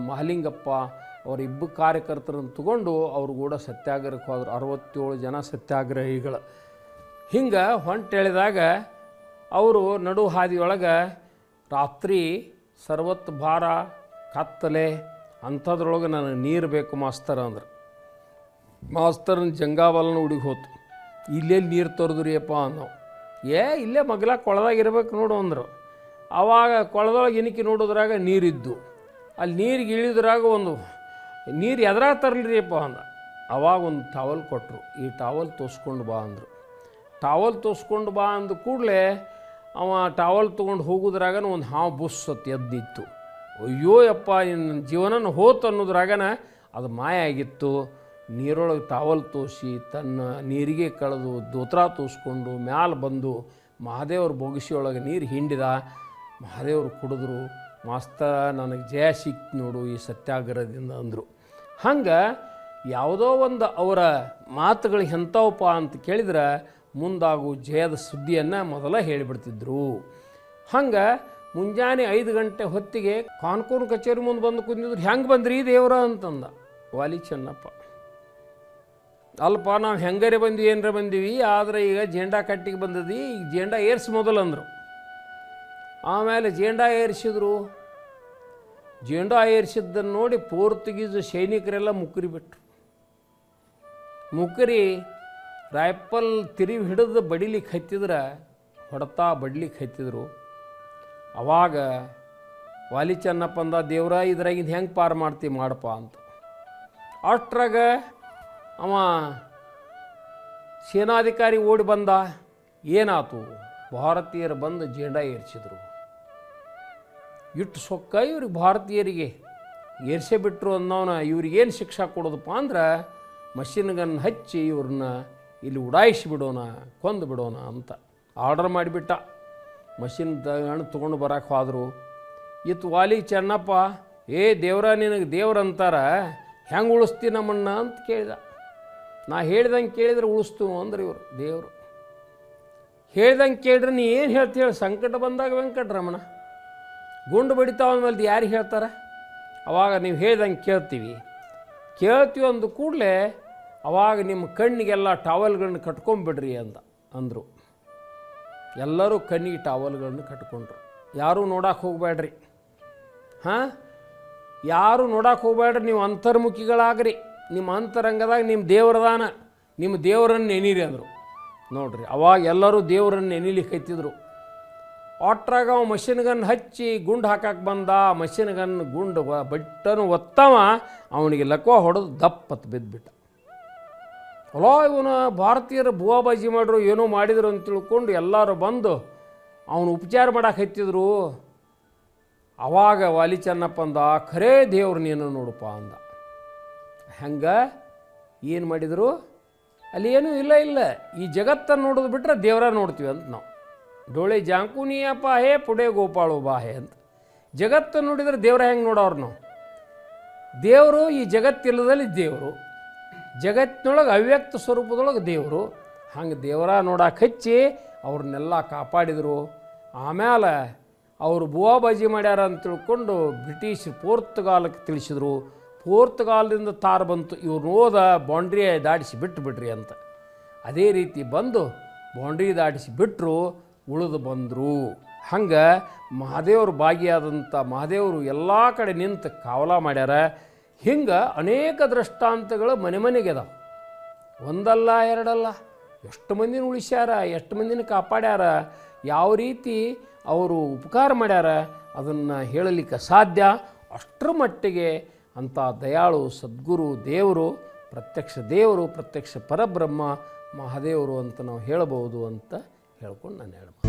ಮಹಾಲಿಂಗಪ್ಪ ಅವರಿಬ್ಬರು ಕಾರ್ಯಕರ್ತರನ್ನು ತಗೊಂಡು ಅವರು ಕೂಡ ಸತ್ಯಾಗ್ರಹಕ್ಕೆ ಹೋದರು. 67 ಜನ ಸತ್ಯಾಗ್ರಹಿಗಳು. ಹಿಂಗೆ ಹೊಂಟೆಳೆದಾಗ ಅವರು ನಡು ಹಾದಿಯೊಳಗೆ ರಾತ್ರಿ ಸರ್ವತ್ತು ಭಾರ ಕತ್ತಲೆ ಅಂಥದ್ರೊಳಗೆ ನನಗೆ ನೀರು ಬೇಕು ಮಾಸ್ತರ್ ಅಂದ್ರೆ. ಮಾಸ್ತರ್ನ ಜಂಗಾಬಲನ ಹುಡುಗಿ ಹೋತು. ಇಲ್ಲೆಲ್ಲಿ ನೀರು ತೋರಿದ್ರಿಯಪ್ಪ ನಾವು. ಇಲ್ಲೇ ಮಗ್ಲ ಕೊಳದಾಗಿರ್ಬೇಕು ನೋಡು ಅಂದರು. ಆವಾಗ ಕೊಳದೊಳಗೆ ಇಣಿಕಿ ನೋಡಿದ್ರಾಗ ನೀರಿದ್ದು. ಅಲ್ಲಿ ನೀರಿಗೆ ಇಳಿದ್ರಾಗ ಒಂದು ನೀರು ಎದ್ರಾಗ ತರಲಿರಿಯಪ್ಪ ಅಂದ. ಆವಾಗ ಒಂದು ಟಾವಲ್ ಕೊಟ್ಟರು. ಈ ಟಾವಲ್ ತೋರಿಸ್ಕೊಂಡು ಬಾ ಅಂದರು. ಟಾವಲ್ ತೋರಿಸ್ಕೊಂಡು ಬಾ ಅಂದ ಕೂಡಲೇ ಅವ ಟಾವಲ್ ತೊಗೊಂಡು ಹೋಗೋದ್ರಾಗ ಒಂದು ಹಾವು ಬುಸ್ಸತ್ತು ಎದ್ದಿತ್ತು. ಅಯ್ಯೋ ಯಪ್ಪ ನನ್ನ ಜೀವನನ ಹೋತು ಅನ್ನೋದ್ರಾಗನ ಅದು ಮಾಯ ಆಗಿತ್ತು. ನೀರೊಳಗೆ ಟಾವಲ್ ತೋರಿಸಿ ತನ್ನ ನೀರಿಗೆ ಕಳೆದು ದೋತ್ರ ತೋರಿಸ್ಕೊಂಡು ಮ್ಯಾಲೆ ಬಂದು ಮಹಾದೇವ್ರ ಬೊಗಸಿಯೊಳಗೆ ನೀರು ಹಿಂಡಿದ. ಮಹಾದೇವ್ರು ಕುಡಿದ್ರು. ಮಾಸ್ತ ನನಗೆ ಜಯ ಸಿಕ್ತು ನೋಡು ಈ ಸತ್ಯಾಗ್ರಹದಿಂದ ಅಂದರು. ಹಂಗೆ ಯಾವುದೋ ಒಂದು ಅವರ ಮಾತುಗಳು ಎಂಥವಪ್ಪ ಅಂತ ಕೇಳಿದ್ರೆ ಮುಂದಾಗು ಜಯದ ಸುದ್ದಿಯನ್ನು ಮೊದಲ ಹೇಳಿಬಿಡ್ತಿದ್ರು. ಹಂಗೆ ಮುಂಜಾನೆ 5 ಗಂಟೆ ಹೊತ್ತಿಗೆ ಕಾನ್ಪುರ ಕಚೇರಿ ಮುಂದೆ ಬಂದು ಕುಂದಿದ್ರು. ಹೆಂಗೆ ಬಂದ್ರಿ ದೇವ್ರ ಅಂತಂದ ವಾಲಿ ಚೆನ್ನಪ್ಪ. ಅಲ್ಪ ನಾವು ಹೆಂಗಾರೆ ಬಂದ್ವಿ ಏನರ ಬಂದೀವಿ, ಆದರೆ ಈಗ ಜೇಂಡಾ ಕಟ್ಟಿಗೆ ಬಂದದಿ, ಈಗ ಜೇಂಡಾ ಏರ್ಸಿ ಮೊದಲು ಅಂದರು. ಆಮೇಲೆ ಜೇಂಡಾ ಏರಿಸಿದ್ರು. ಜೇಂಡಾ ಏರಿಸಿದ್ದನ್ನು ನೋಡಿ ಪೋರ್ಚುಗೀಸ್ ಸೈನಿಕರೆಲ್ಲ ಮುಕ್ಕರಿ ಬಿಟ್ಟರು. ಮುಕ್ಕರಿ ರೈಫಲ್ ತಿರುವಿ ಹಿಡಿದು ಬಡಿಲಿಕ್ಕೆ ಹತ್ತಿದ್ರೆ ಹೊಡೆತಾ ಬಡ್ಲಿಕ್ಕೆ ಹತ್ತಿದ್ರು. ಅವಾಗ ವಾಲಿ ಚೆನ್ನಪ್ಪ ಅಂದ, ದೇವ್ರ ಇದ್ರಾಗಿಂದ ಹೆಂಗೆ ಪಾರು ಮಾಡ್ತೀವಿ ಮಾಡಪ್ಪ ಅಂತ. ಅಷ್ಟ್ರಾಗ ಅವ ಸೇನಾಧಿಕಾರಿ ಓಡಿ ಬಂದ. ಏನಾತು? ಭಾರತೀಯರು ಬಂದು ಜೇಂಡಾ ಏರಿಸಿದ್ರು. ಇಟ್ಟು ಸೊಕ್ಕ ಇವ್ರಿಗೆ ಭಾರತೀಯರಿಗೆ ಏರ್ಸೇ ಬಿಟ್ಟರು ಅನ್ನೋನ ಇವ್ರಿಗೇನು ಶಿಕ್ಷೆ ಕೊಡೋದಪ್ಪ ಅಂದ್ರೆ ಮಷಿನ್ ಗನ್ ಹಚ್ಚಿ ಇವ್ರನ್ನ ಇಲ್ಲಿ ಉಡಾಯಿಸಿ ಬಿಡೋಣ, ಕೊಂದು ಬಿಡೋಣ ಅಂತ ಆರ್ಡರ್ ಮಾಡಿಬಿಟ್ಟ. ಮಷಿನ್ ಗನ್ ತೊಗೊಂಡು ಬರೋಕ್ಕೆ ಹೋದರು. ಇತ್ತು ವಾಲಿ ಚೆನ್ನಪ್ಪ, ದೇವ್ರ ನಿನಗೆ ದೇವ್ರಂತಾರ, ಹೆಂಗೆ ಉಳಿಸ್ತಿ ನಮ್ಮನ್ನ ಅಂತ ಕೇಳಿದ. ನಾ ಹೇಳ್ದಂಗೆ ಕೇಳಿದ್ರೆ ಉಳಿಸ್ತು ಅಂದ್ರೆ ಇವರು ದೇವರು. ಹೇಳ್ದಂಗೆ ಕೇಳಿದ್ರೆ ನೀ ಏನು ಹೇಳ್ತಿ ಹೇಳಿ? ಸಂಕಟ ಬಂದಾಗ ವೆಂಕಟರಮಣ ಗುಂಡು ಬಡಿತಾವ ಅಂದಮೇಲೆ ಯಾರಿಗೆ ಹೇಳ್ತಾರೆ? ಅವಾಗ ನೀವು ಹೇಳ್ದಂಗೆ ಕೇಳ್ತೀವಿ ಅಂದ ಕೂಡಲೇ ಅವಾಗ ನಿಮ್ಮ ಕಣ್ಣಿಗೆಲ್ಲ ಟಾವಲ್ಗಳನ್ನ ಕಟ್ಕೊಂಬಿಡ್ರಿ ಅಂದರು. ಎಲ್ಲರೂ ಕಣ್ಣಿಗೆ ಟಾವಲ್ಗಳನ್ನ ಕಟ್ಕೊಂಡ್ರು. ಯಾರೂ ನೋಡಕ್ಕೆ ಹೋಗಬೇಡ್ರಿ. ಯಾರು ನೋಡಕ್ಕೆ ಹೋಗಬೇಡ್ರಿ. ನೀವು ಅಂತರ್ಮುಖಿಗಳಾಗ್ರಿ. ನಿಮ್ಮ ಅಂತರಂಗದಾಗ ನಿಮ್ಮ ದೇವರದಾನ, ನಿಮ್ಮ ದೇವರನ್ನು ನೆನೀರಿ ಅಂದರು. ನೋಡ್ರಿ, ಅವಾಗ ಎಲ್ಲರೂ ದೇವರನ್ನು ನೆನೀಲಿಕ್ಕೆ ಹತ್ತಿದ್ರು. ಆಟ್ರಾಗ ಅವ ಮಷಿನ್ ಗನ್ ಹಚ್ಚಿ ಗುಂಡು ಹಾಕಕ್ಕೆ ಬಂದ. ಮಷಿನ್ ಗನ್ ಗುಂಡು ಬಟ್ಟನು ಒತ್ತವ ಅವನಿಗೆ ಲಕ್ವ ಹೊಡೆದು ದಪ್ಪತ್ತು ಬಿದ್ದುಬಿಟ್ಟ. ಅಲ್ಲ ಇವನು ಭಾರತೀಯರು ಬುವಾಬಾಜಿ ಮಾಡ್ರು ಏನೋ ಮಾಡಿದ್ರು ಅಂತ ತಿಳ್ಕೊಂಡು ಎಲ್ಲರೂ ಬಂದು ಅವನು ಉಪಚಾರ ಮಾಡಕ್ಕೆ ಹತ್ತಿದ್ರು. ಅವಾಗ ವಾಲಿ ಚೆನ್ನಪ್ಪ ಅಂದ, ಖರೇ ದೇವ್ರು ನೀನು ನೋಡಪ್ಪ ಅಂದ. ಹೆಂಗೆ ಏನು ಮಾಡಿದರು? ಅಲ್ಲಿ ಏನೂ ಇಲ್ಲ, ಈ ಜಗತ್ತನ್ನು ನೋಡೋದು ಬಿಟ್ಟರೆ ದೇವರ ನೋಡ್ತೀವಿ ಅಂತ ನಾವು. ಡೋಳೆ ಜಾಂಕುನಿಯಪ್ಪ ಹೇ ಪುಡೆ ಗೋಪಾಳು ಬಾಹೆ ಅಂತ. ಜಗತ್ತನ್ನು ನೋಡಿದರೆ ದೇವರ ಹೆಂಗೆ ನೋಡೋರು ನಾವು? ದೇವರು ಈ ಜಗತ್ತಿಲ್ಲದಲ್ಲಿ ದೇವರು, ಜಗತ್ತಿನೊಳಗೆ ಅವ್ಯಕ್ತ ಸ್ವರೂಪದೊಳಗೆ ದೇವರು. ಹಂಗೆ ದೇವರ ನೋಡಕ್ಕೆ ಹಚ್ಚಿ ಅವ್ರನ್ನೆಲ್ಲ ಕಾಪಾಡಿದರು. ಆಮೇಲೆ ಅವರು ಬುವಾಬಾಜಿ ಮಾಡ್ಯಾರ ಅಂತ ತಿಳ್ಕೊಂಡು ಬ್ರಿಟಿಷ್ ಪೋರ್ತುಗಾಲಕ್ಕೆ ತಿಳಿಸಿದ್ರು. ಪೋರ್ತುಗಾಲದಿಂದ ತಾರು ಬಂತು, ಇವ್ರು ಹೋದ ಬೌಂಡ್ರಿ ದಾಟಿಸಿ ಬಿಟ್ರಿ ಅಂತ. ಅದೇ ರೀತಿ ಬಂದು ಬೌಂಡ್ರಿ ದಾಟಿಸಿ ಬಿಟ್ಟರು, ಉಳಿದು ಬಂದರು. ಹಂಗೆ ಮಹಾದೇವರು ಭಾಗಿಯಾದಂಥ ಮಹಾದೇವರು ಎಲ್ಲ ಕಡೆ ನಿಂತು ಕಾವಲ ಮಾಡ್ಯಾರ. ಹಿಂಗೆ ಅನೇಕ ದೃಷ್ಟಾಂತಗಳು ಮನೆಗೆ ಅದಾವೆ. ಒಂದಲ್ಲ ಎರಡಲ್ಲ, ಎಷ್ಟು ಮಂದಿನ ಉಳಿಸ್ಯಾರ, ಎಷ್ಟು ಮಂದಿನ ಕಾಪಾಡ್ಯಾರ, ಯಾವ ರೀತಿ ಅವರು ಉಪಕಾರ ಮಾಡ್ಯಾರ ಅದನ್ನು ಹೇಳಲಿಕ್ಕೆ ಸಾಧ್ಯ. ಅಷ್ಟರ ಮಟ್ಟಿಗೆ ಅಂಥ ದಯಾಳು ಸದ್ಗುರು ದೇವರು, ಪ್ರತ್ಯಕ್ಷ ಪರಬ್ರಹ್ಮ ಮಹಾದೇವರು ಅಂತ ನಾವು ಹೇಳಬಹುದು ಅಂತ ಹೇಳ್ಕೊಂಡು ನಾನು ಹೇಳ್ಬೋದು.